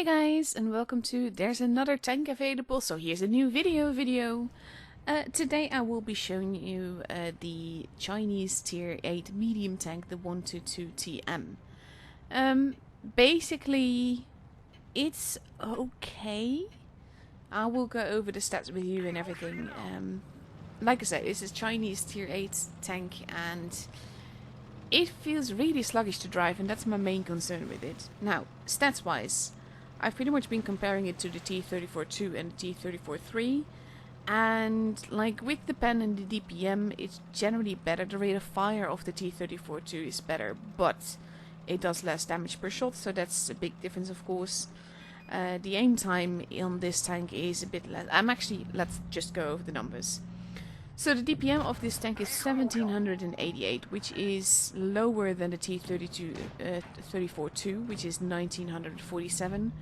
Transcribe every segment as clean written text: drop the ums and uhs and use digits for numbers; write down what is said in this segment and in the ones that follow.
Hey guys, and welcome to There's Another Tank Available, so here's a new video. Today I will be showing you the Chinese Tier 8 medium tank, the 122 TM. Basically, it's okay. I will go over the stats with you and everything. Like I said, this is Chinese Tier 8 tank, and it feels really sluggish to drive, and that's my main concern with it. Now, stats-wise, I've pretty much been comparing it to the T-34-2 and the T-34-3, and like with the pen and the DPM, it's generally better. The rate of fire of the T-34-2 is better, but it does less damage per shot, so that's a big difference, of course. The aim time on this tank is a bit less. Let's just go over the numbers. So the DPM of this tank is 1788, which is lower than the T-34-2, which is 1947,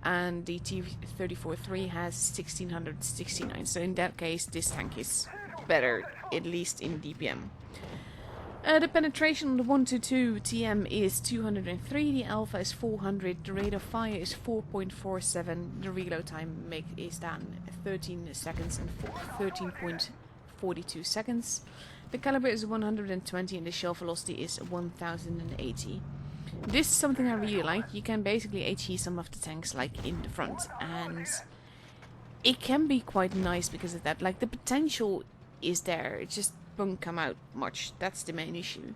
and the T-34-3 has 1669. So in that case, this tank is better, at least in DPM. The penetration on the 122 TM is 203, the alpha is 400, the rate of fire is 4.47, the reload time is down 13 seconds and 13.42 seconds. The caliber is 120 and the shell velocity is 1080. This is something I really like. You can basically HE some of the tanks like in the front, and it can be quite nice because of that. Like, the potential is there, it just won't come out much. That's the main issue.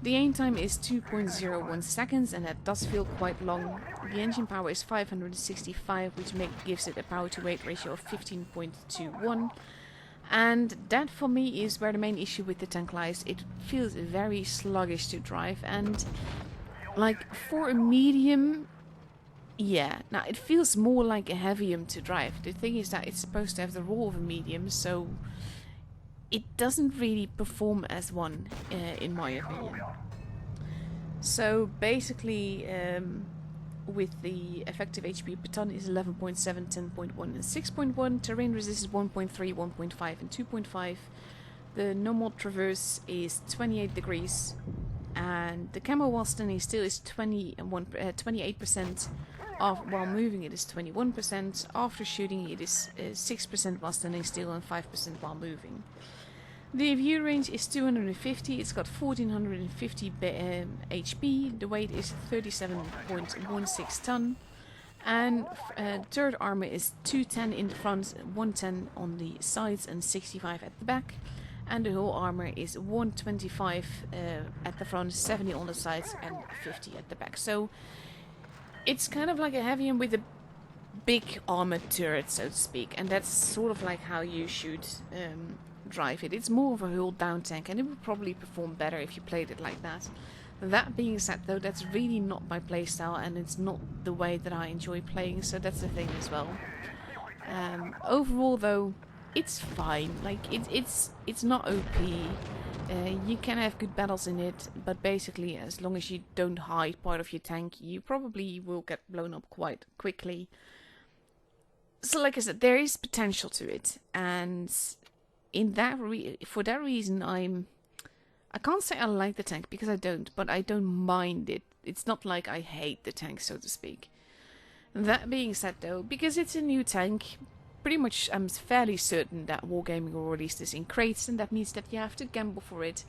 The aim time is 2.01 seconds, and that does feel quite long. The engine power is 565, which gives it a power to weight ratio of 15.21. And that for me is where the main issue with the tank lies. It feels very sluggish to drive, and like for a medium, yeah, now it feels more like a heavium to drive. The thing is that it's supposed to have the role of a medium, so it doesn't really perform as one, in my opinion. So basically, with the effective HP per ton is 11.7, 10.1 and 6.1. Terrain resist is 1.3, 1.5 and 2.5. The normal traverse is 28 degrees. And the camo while standing still is 28%. While moving it is 21%. After shooting it is 6% while standing still and 5% while moving. The view range is 250, it's got 1450 HP, the weight is 37.16 tonne, and turret armor is 210 in the front, 110 on the sides and 65 at the back, and the hull armor is 125 at the front, 70 on the sides and 50 at the back. So it's kind of like a heavium with a big armored turret, so to speak, and that's sort of like how you should drive it. It's more of a hull down tank, and it would probably perform better if you played it like that. That being said though, that's really not my playstyle, and it's not the way that I enjoy playing, so that's the thing as well. Overall though, it's fine. Like, it's not OP. You can have good battles in it, but basically as long as you don't hide part of your tank, you probably will get blown up quite quickly. So like I said, there is potential to it, and for that reason, I can't say I like the tank, because I don't, but I don't mind it. It's not like I hate the tank, so to speak. That being said though, because it's a new tank, pretty much I'm fairly certain that Wargaming will release this in crates, and that means that you have to gamble for it,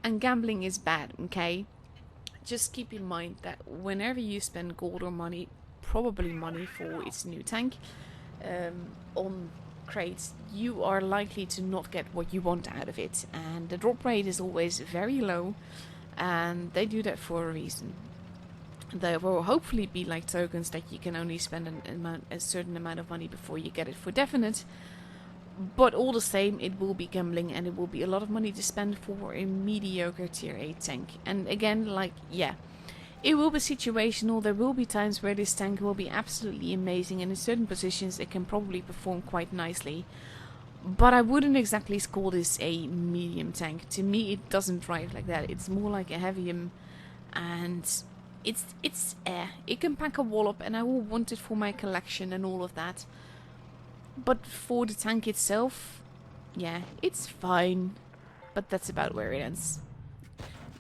and gambling is bad, okay? Just keep in mind that whenever you spend gold or money, probably money for its new tank, on crates, you are likely to not get what you want out of it, and the drop rate is always very low, and they do that for a reason. There will hopefully be like tokens that you can only spend a certain amount of money before you get it for definite, but all the same it will be gambling, and it will be a lot of money to spend for a mediocre tier 8 tank. And again, like, yeah, it will be situational. There will be times where this tank will be absolutely amazing, and in certain positions it can probably perform quite nicely. But I wouldn't exactly call this a medium tank. To me, it doesn't drive like that. It's more like a heavium, and it can pack a wallop, and I will want it for my collection and all of that. But for the tank itself, yeah, it's fine. But that's about where it ends.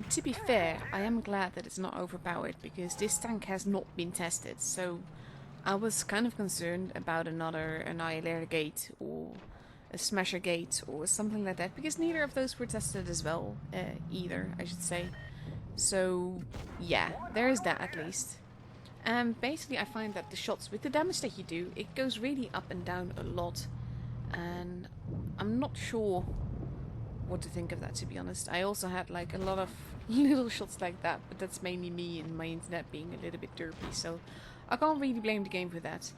To be fair, I am glad that it's not overpowered, because this tank has not been tested, so I was kind of concerned about another Annihilator Gate or a Smasher Gate or something like that, because neither of those were tested as well, either, I should say. So, yeah, there is that at least. And basically I find that the shots, with the damage that you do, it goes really up and down a lot. And I'm not sure what to think of that, to be honest. I also had like a lot of little shots like that, but that's mainly me and my internet being a little bit derpy, so I can't really blame the game for that.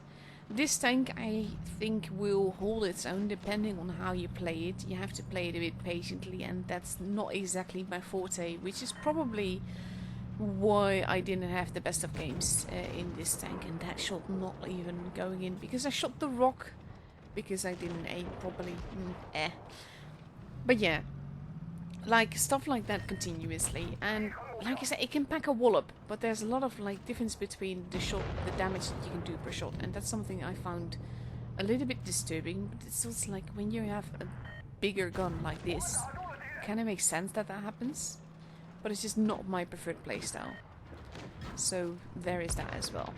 This tank, I think, will hold its own depending on how you play it. You have to play it a bit patiently, and that's not exactly my forte, which is probably why I didn't have the best of games in this tank, and that shot not even going in, because I shot the rock, because I didn't aim properly. But yeah, like stuff like that continuously, and like I said, it can pack a wallop, but there's a lot of like difference between the shot, the damage that you can do per shot, and that's something I found a little bit disturbing. But it's also like when you have a bigger gun like this, it kind of makes sense that that happens, but it's just not my preferred playstyle. So there is that as well.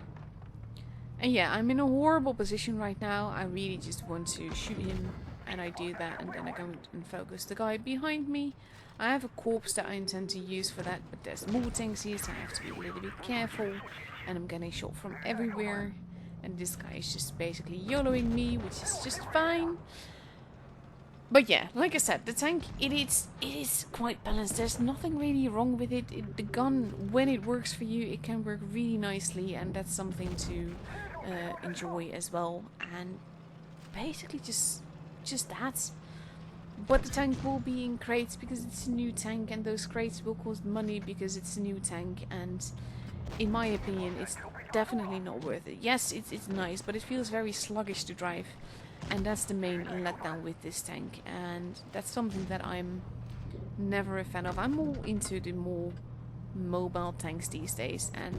And yeah, I'm in a horrible position right now. I really just want to shoot him, and I do that, and then I go and focus the guy behind me. I have a corpse that I intend to use for that, but there's more tanks here, so I have to be a little bit careful. And I'm getting shot from everywhere. And this guy is just basically YOLOing me, which is just fine. But yeah, like I said, the tank, it is quite balanced. There's nothing really wrong with it. The gun, when it works for you, it can work really nicely, and that's something to enjoy as well. And basically just that. But the tank will be in crates because it's a new tank, and those crates will cost money because it's a new tank, and in my opinion it's definitely not worth it. Yes, it's nice, but it feels very sluggish to drive, and that's the main letdown with this tank, and that's something that I'm never a fan of. I'm more into the more mobile tanks these days, and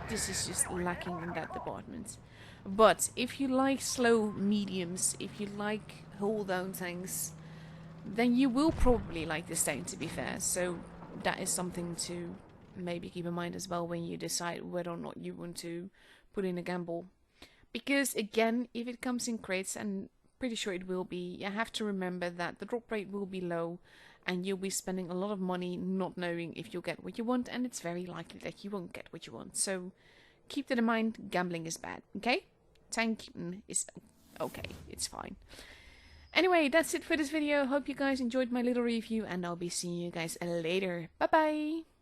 this is just lacking in that department. But if you like slow mediums, if you like hold down tanks, then you will probably like this tank, to be fair. So that is something to maybe keep in mind as well when you decide whether or not you want to put in a gamble. Because again, if it comes in crates, and pretty sure it will be, you have to remember that the drop rate will be low, and you'll be spending a lot of money not knowing if you'll get what you want, and it's very likely that you won't get what you want. So keep that in mind. Gambling is bad, okay? Tank is okay, it's fine. Anyway, that's it for this video. Hope you guys enjoyed my little review, and I'll be seeing you guys later. Bye bye!